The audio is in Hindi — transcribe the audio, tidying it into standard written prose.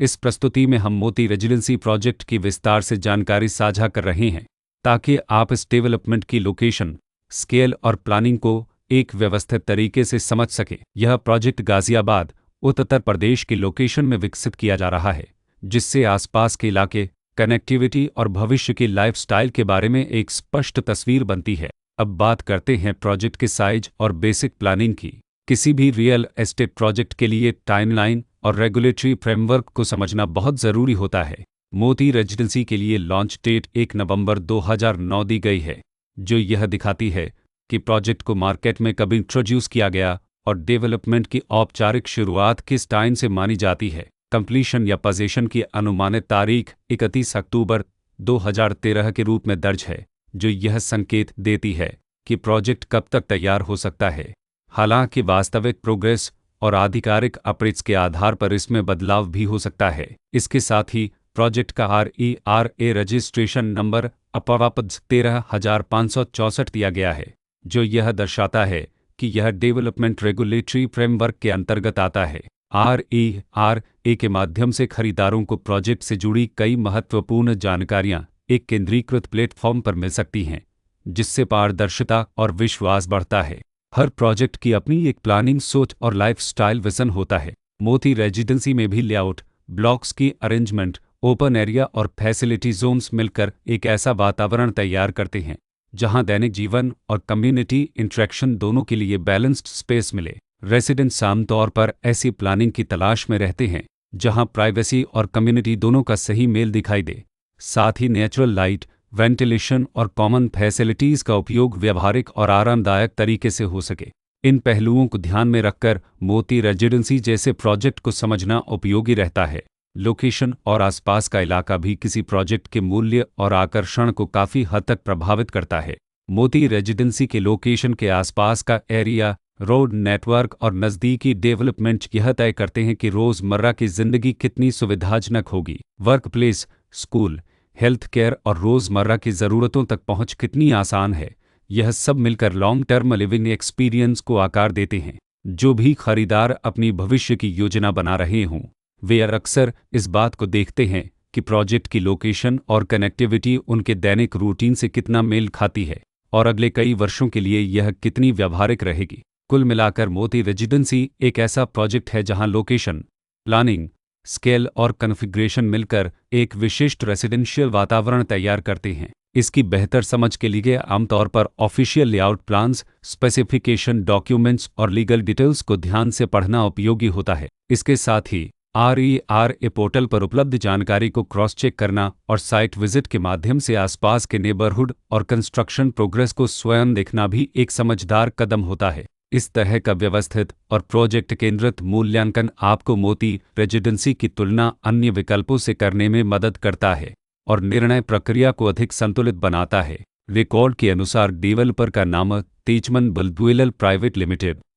इस प्रस्तुति में हम मोती रेजिडेंसी प्रोजेक्ट की विस्तार से जानकारी साझा कर रहे हैं ताकि आप इस डेवलपमेंट की लोकेशन, स्केल और प्लानिंग को एक व्यवस्थित तरीके से समझ सकें। यह प्रोजेक्ट गाजियाबाद, उत्तर प्रदेश की लोकेशन में विकसित किया जा रहा है, जिससे आसपास के इलाके, कनेक्टिविटी और भविष्य की लाइफस्टाइल के बारे में एक स्पष्ट तस्वीर बनती है। अब बात करते हैं प्रोजेक्ट के साइज और बेसिक प्लानिंग की। किसी भी रियल एस्टेट प्रोजेक्ट के लिए टाइमलाइन और रेगुलेटरी फ्रेमवर्क को समझना बहुत ज़रूरी होता है। मोती रेजिडेंसी के लिए लॉन्च डेट 1 नवंबर 2009 दी गई है, जो यह दिखाती है कि प्रोजेक्ट को मार्केट में कब इंट्रोड्यूस किया गया और डेवलपमेंट की औपचारिक शुरुआत किस टाइम से मानी जाती है। कंप्लीशन या पोजीशन की अनुमानित तारीख 31 अक्टूबर 2013 के रूप में दर्ज है, जो यह संकेत देती है कि प्रोजेक्ट कब तक तैयार हो सकता है। हालांकि वास्तविक प्रोग्रेस और आधिकारिक अपडेट्स के आधार पर इसमें बदलाव भी हो सकता है। इसके साथ ही प्रोजेक्ट का RERA रजिस्ट्रेशन नंबर अपवापद 13,564 दिया गया है, जो यह दर्शाता है कि यह डेवलपमेंट रेगुलेटरी फ्रेमवर्क के अंतर्गत आता है। RERA के माध्यम से खरीदारों को प्रोजेक्ट से जुड़ी कई महत्वपूर्ण जानकारियां एक केंद्रीकृत प्लेटफॉर्म पर मिल सकती हैं, जिससे पारदर्शिता और विश्वास बढ़ता है। हर प्रोजेक्ट की अपनी एक प्लानिंग सोच और लाइफस्टाइल विजन होता है। मोती रेजिडेंसी में भी लेआउट, ब्लॉक्स की अरेंजमेंट, ओपन एरिया और फैसिलिटी जोन्स मिलकर एक ऐसा वातावरण तैयार करते हैं जहां दैनिक जीवन और कम्युनिटी इंटरेक्शन दोनों के लिए बैलेंस्ड स्पेस मिले। रेसिडेंट्स आमतौर पर ऐसी प्लानिंग की तलाश में रहते हैं जहां प्राइवेसी और कम्युनिटी दोनों का सही मेल दिखाई दे। साथ ही नेचुरल लाइट, वेंटिलेशन और कॉमन फैसिलिटीज़ का उपयोग व्यावहारिक और आरामदायक तरीके से हो सके। इन पहलुओं को ध्यान में रखकर मोती रेजिडेंसी जैसे प्रोजेक्ट को समझना उपयोगी रहता है। लोकेशन और आसपास का इलाका भी किसी प्रोजेक्ट के मूल्य और आकर्षण को काफ़ी हद तक प्रभावित करता है। मोती रेजिडेंसी के लोकेशन के आसपास का एरिया, रोड नेटवर्क और नज़दीकी डेवलपमेंट यह तय करते हैं कि रोज़मर्रा की ज़िंदगी कितनी सुविधाजनक होगी। Work place, school, health care और रोज़मर्रा की ज़रूरतों तक पहुंच कितनी आसान है। यह सब मिलकर लॉन्ग टर्म लिविंग एक्सपीरियंस को आकार देते हैं। जो भी खरीदार अपनी भविष्य की योजना बना रहे हों, वे अक्सर इस बात को देखते हैं कि प्रोजेक्ट की लोकेशन और कनेक्टिविटी उनके दैनिक रूटीन से कितना मेल खाती है और अगले कई वर्षों के लिए यह कितनी व्यावहारिक रहेगी। कुल मिलाकर मोती रेजिडेंसी एक ऐसा प्रोजेक्ट है जहां लोकेशन, प्लानिंग, स्केल और कॉन्फ़िगरेशन मिलकर एक विशिष्ट रेसिडेंशियल वातावरण तैयार करते हैं। इसकी बेहतर समझ के लिए आमतौर पर official layout plans, specification documents और लीगल डिटेल्स को ध्यान से पढ़ना उपयोगी होता है। इसके साथ ही RERA पोर्टल पर उपलब्ध जानकारी को क्रॉस चेक करना और साइट विजिट के माध्यम से आसपास के नेबरहुड और कंस्ट्रक्शन प्रोग्रेस को स्वयं देखना भी एक समझदार कदम होता है। इस तरह का व्यवस्थित और प्रोजेक्ट केंद्रित मूल्यांकन आपको मोती रेजिडेंसी की तुलना अन्य विकल्पों से करने में मदद करता है और निर्णय प्रक्रिया को अधिक संतुलित बनाता है। रिकॉर्ड के अनुसार डेवलपर का नाम तेजमन बुलबुएलर प्राइवेट लिमिटेड